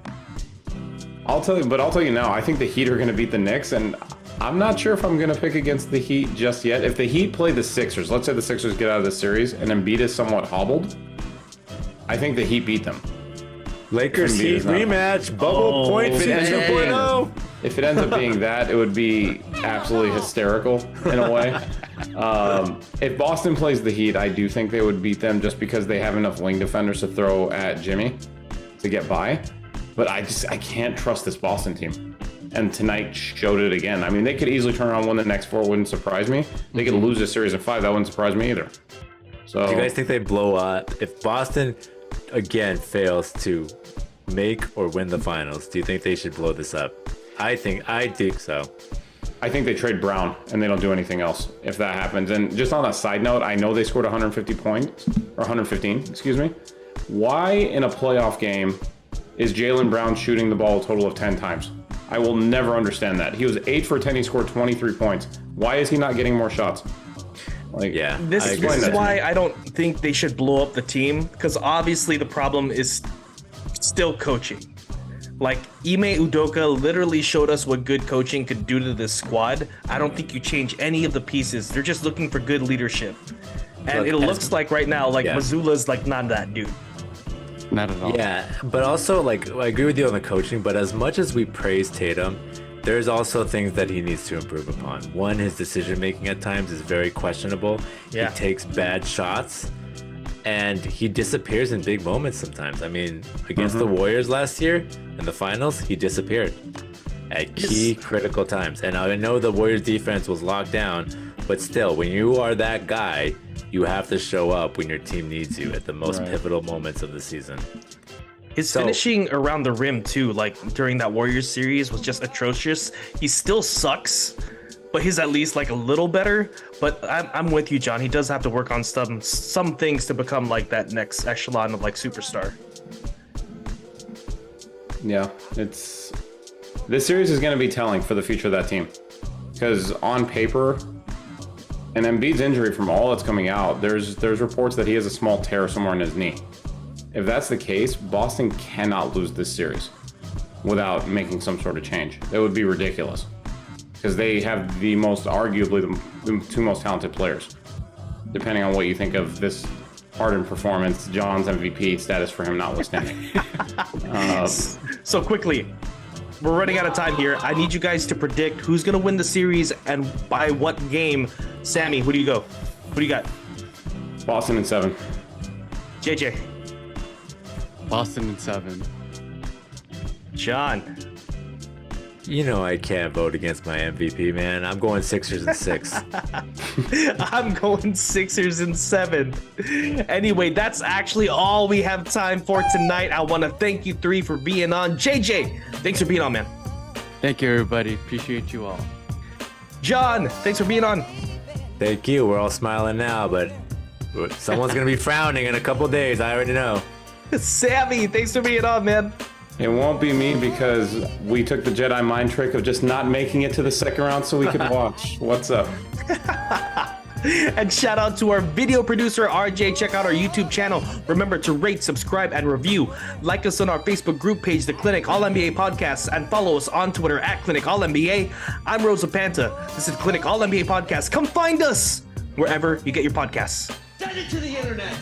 I'll tell you now, I think the Heat are going to beat the Knicks, and I'm not sure if I'm going to pick against the Heat just yet. If the Heat play the Sixers, let's say the Sixers get out of the series and Embiid is somewhat hobbled, I think the Heat beat them. Lakers Embiid Heat is not- rematch, bubble point If it ends up being- 2.0. If it ends up being that, it would be absolutely hysterical in a way. If Boston plays the Heat, I do think they would beat them just because they have enough wing defenders to throw at Jimmy to get by. But I can't trust this Boston team. And tonight showed it again. I mean, they could easily turn around and win the next 4, wouldn't surprise me. They could lose this series in 5, that wouldn't surprise me either. So Do you guys think they blow up? If Boston, again, fails to make or win the finals, do you think they should blow this up? I think so. I think they trade Brown and they don't do anything else if that happens. And just on a side note, I know they scored 150 points, or 115, excuse me. Why in a playoff game is Jaylen Brown shooting the ball a total of 10 times? I will never understand that. He was 8 for 10, he scored 23 points. Why is he not getting more shots? Like, Yeah. This I is agree with that. why I don't think they should blow up the team, because obviously the problem is still coaching. Like, Ime Udoka literally showed us what good coaching could do to this squad. I don't think you change any of the pieces. They're just looking for good leadership. And Look, it looks like right now, like Yeah. Mazzulla's like not that dude. Not at all. Yeah, but also, like, I agree with you on the coaching, but as much as we praise Tatum, there's also things that he needs to improve upon. One, his decision making at times is very questionable. Yeah. He takes bad shots and he disappears in big moments sometimes. I mean, against the Warriors last year in the finals, he disappeared at key critical times. And I know the Warriors defense was locked down, but still, when you are that guy, you have to show up when your team needs you at the most pivotal moments of the season. His finishing around the rim too, like during that Warriors series, was just atrocious. He still sucks, but he's at least like a little better. But I'm with you, John. He does have to work on some things to become like that next echelon of like superstar. yeah, this series is going to be telling for the future of that team. Because on paper, And Embiid's injury, from all that's coming out, there's reports that he has a small tear somewhere in his knee. If that's the case, Boston cannot lose this series without making some sort of change. That would be ridiculous because they have arguably the two most talented players, depending on what you think of this Harden performance, John's MVP status for him notwithstanding. So quickly, we're running out of time here. I need you guys to predict who's going to win the series and by what game. Sammy, who do you go? Who do you got? Boston in 7. JJ. Boston in 7. John. You know I can't vote against my MVP, man. I'm going Sixers in 6. I'm going Sixers in 7. Anyway, that's actually all we have time for tonight. I want to thank you three for being on. JJ, thanks for being on, man. Thank you, everybody. Appreciate you all. John, thanks for being on. Thank you. We're all smiling now, but someone's going to be frowning in a couple days. I already know. Sammy, thanks for being on, man. It won't be me because we took the Jedi mind trick of just not making it to the second round so we could watch. What's up? And shout out to our video producer, RJ. Check out our YouTube channel. Remember to rate, subscribe, and review. Like us on our Facebook group page, The Clinic All NBA Podcast, and follow us on Twitter at Clinic All NBA. I'm Rosa Panta. This is Clinic All NBA Podcast. Come find us wherever you get your podcasts. Send it to the internet.